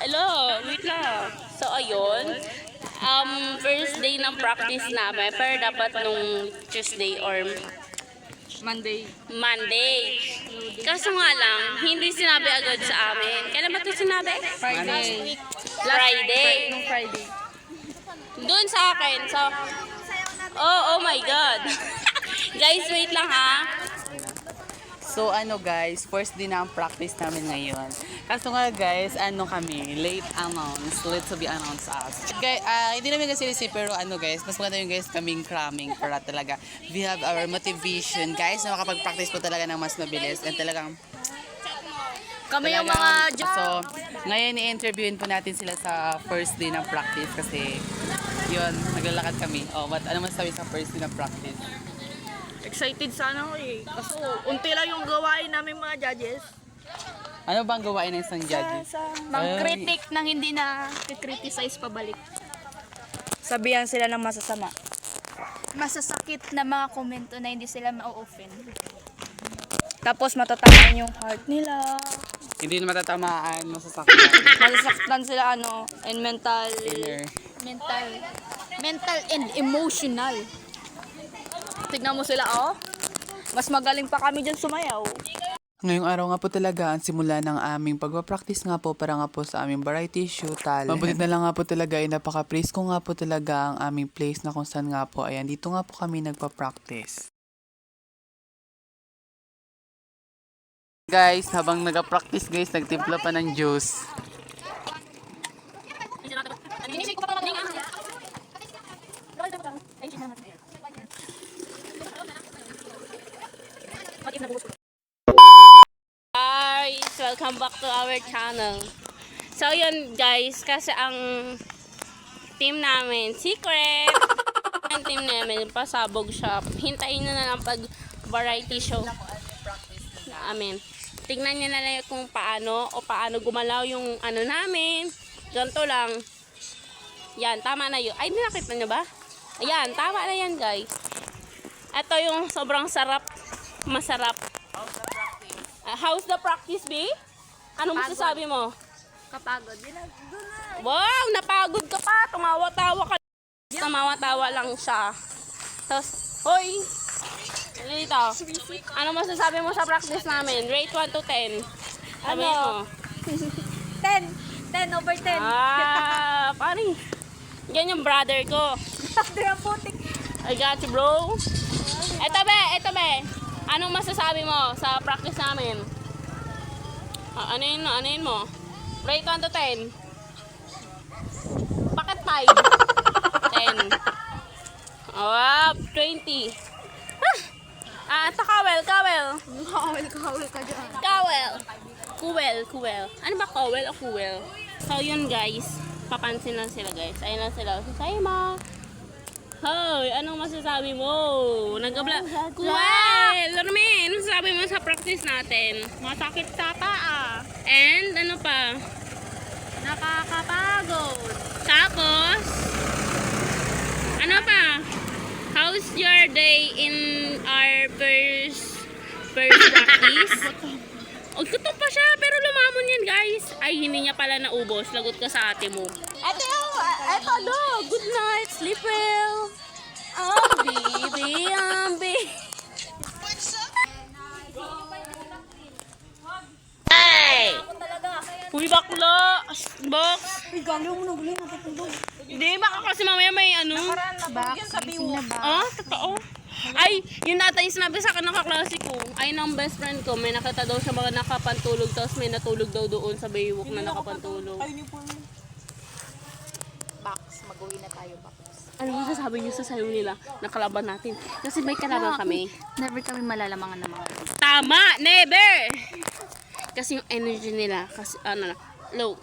Hello, wait lang. So, ayun. First day ng practice namin. Pero dapat nung Tuesday or Monday. Kaso nga lang, hindi sinabi agad sa amin. Kailan ba ito sinabi? Friday. Friday. Friday. Doon sa akin. So, oh my God. Guys, wait lang ha. So ano guys, first day na ang practice namin ngayon. Kaso nga guys, ano kami, late to be announced us. Guys, hindi namin kasi receive pero ano guys, mas maganda yung guys kaming cramming para talaga we have our motivation guys na makapag-practice po talaga ng mas mabilis and talagang Kami yung mga so ngayon i-interviewin po natin sila sa first day ng practice kasi yun, naglalakad kami. Oh, ano masasabi sa first day ng practice? excited sana ako eh. Kaso, unti lang yung gawain namin mga judges. Ano bang gawain ng isang judge? Mang-critic nang hindi na criticize pabalik. Sabihan sila ng masasama. Masasakit na mga komento na hindi sila ma-offend. Tapos matatamaan yung heart nila. Hindi na matatamaan, masasaktan. Masasaktan sila and mental And emotional. Tignan mo sila Mas magaling pa kami dyan sumayaw. Ngayong araw nga po talaga ang simula ng aming pagpapractice nga po para nga po sa aming variety show talent. Mabuti na lang nga po talaga ay napaka-praise ko nga po talaga ang aming place na kung saan nga po. Ayan, dito nga po kami nagpa-practice. Guys, habang nag-practice guys, nagtimpla pa ng juice. Guys, welcome back to our channel. So yun guys, kasi ang team namin, secret. Ang team namin, pasabog siya. Hintayin nyo na lang pag variety show namin. Tingnan nyo na lang kung paano gumalaw yung namin. Ganito lang. Yan, tama na yun. Ay, nakita nyo ba? Ayan, tama na yan guys. Ito yung sobrang sarap. Masarap. How's the practice, B? Ano masasabi mo? Kapagod. Wow, napagod ka pa. Tumawa-tawa ka. Tumawa-tawa lang siya. Tapos, hoy. Dito. Ano masasabi mo sa practice namin? Rate 1 to 10. Sabi mo. 10. 10 over 10. Pari. Yan yung brother ko. I got you, bro. Eto be. Anong masasabi mo sa practice namin? Anuin mo? Rate 1 to 10. Bakit 5? 10. Oh, 20. Kawel. Kawel ka dyan. Kuwel. Ano ba kawel o kuwel? So yun guys, papansin lang sila guys. Ayun lang sila. Say mo. Hoy, anong masasabi mo? Kuwel! Lormin, anong masasabi mo sa practice natin? Masakit sa paa. And ano pa? Nakakapagod. Tapos, ano pa? How's your day in our first practice? O, gutom pa siya, pero lumamon yan, guys. Ay, hindi niya pala naubos. Lagot ka sa ate mo. Eto, good night, sleep well. Baby. Hey! Uy, bakla! Box! Uy, gano'n mo nagulay na tutulog. Hindi, baka kasi mamaya may totoo. Ay, yun nata yung sinabi sa akin ng kaklase ko. Ay, ng best friend ko, may nakita daw siya mga nakapantulog, tapos may natulog daw doon sa baywalk na nakapantulog. Box, mag-uwi na tayo, box. Ano masasabi niyo sa sayo nila na kalaban natin? Kasi may kalaban kami. Never kami malalamangan ng mga Tama! Never! Kasi yung energy nila, kasi low.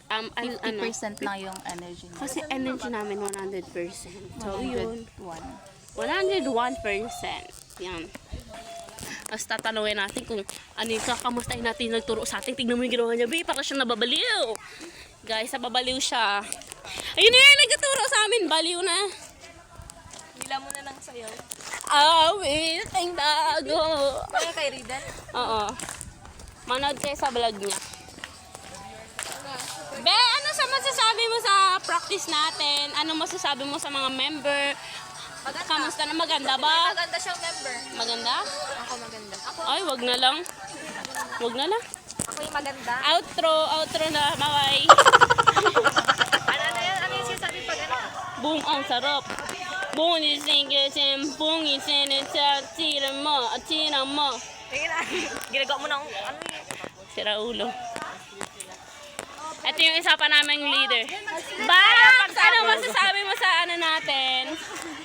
50% lang yung energy niya. Kasi energy namin 100%. So, yun. 101. 101%. Yan. Tapos tatanungin natin kung ano yung kakamustahin natin nagturo sa atin. Tignan mo yung ginawa niya, babe. Para siyang nababaliw. Guys, nababaliw siya. Ayun na yan, nagturo sa amin. Baliw na. Bila mo na lang sayaw. Awit ang dago. Kaya kay Ridan? Oo. Manood kayo sa vlog niya. Be, ano Basta masasabi mo sa practice natin, ano masasabi mo sa mga member? Kamusta na? Maganda ba? Maganda siyang member. Maganda? Ako maganda. Ay, wag na lang. Wag na lang. Ako yung maganda. Outro na, bye. Ano yan? Ano yung sinasabi pag ano? Boom, ang sarap. Boom, isin, boom, isin, tira mo, atira mo. Ginagawa mo ng ano yun? Sira ulo. Ito yung isa pa naming leader. Bam! Ano masasabi mo sa ano natin?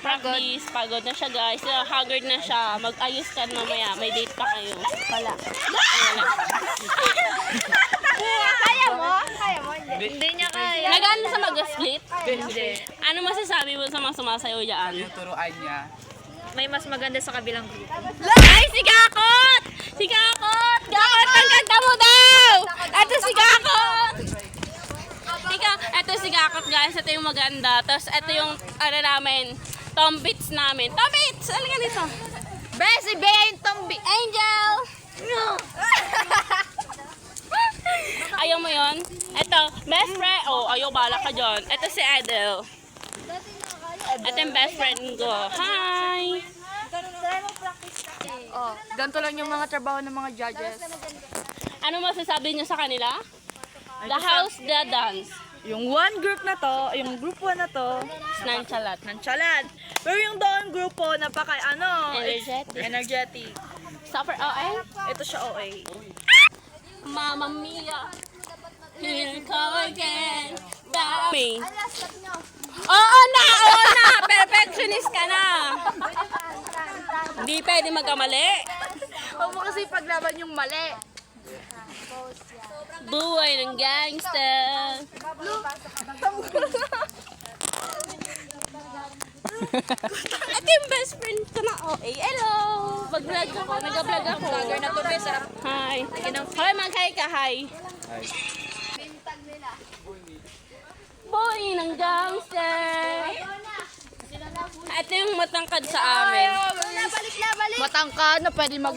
Practice. Pagod na siya, guys. Haggard na siya. Mag-ayos ka mamaya. May date pa kayo. Wala. Wala. Kaya mo? Kaya mo? Hindi. Hindi niya kaya. Nagano sa mag-split? Hindi. Ano masasabi mo sa mga sumasayaw dyan? Yung turuan niya. May mas maganda sa kabilang grupo. Ay, si Gakot! Si Gakot! Gakot, ang ganda mo daw! Ito si Gakot! Ito si Gakot, guys. Ito yung maganda. Tapos ito yung, ano namin, tombits namin. Tombits! Alika dito. Bes, si Bea yung tombi. Angel! Ayaw mo yon? Ito, best friend. Oh, ayaw, bala ka dyan. Ito si Edel. Ito yung best friend ko. Hi! Oh, ganito lang yung mga trabaho ng mga judges. Ano masasabi niyo sa kanila? The house, the dance. Yung one group na to, yung group 1 na to, Nonchalant. nonchalant. Pero yung doon grupo, napaka Energetic. energetic. Super OA? Ito siya OA. Mamma mia. Here go again. Me. Oo na! Perfectionist ka na! Hindi pwede magkamali. Huwag mo kasi paglaban yung mali. Buhay ng gangster. Ito yung best friend ko na OA. Hello! Mag-vlog ako. Nag-vlog ako. Vlogger na to, Bes. Hi. Hi, mag-hi ka. Hi. Boy ng gangster. Ito yung matangkad sa amin. Matangkad na pwede mag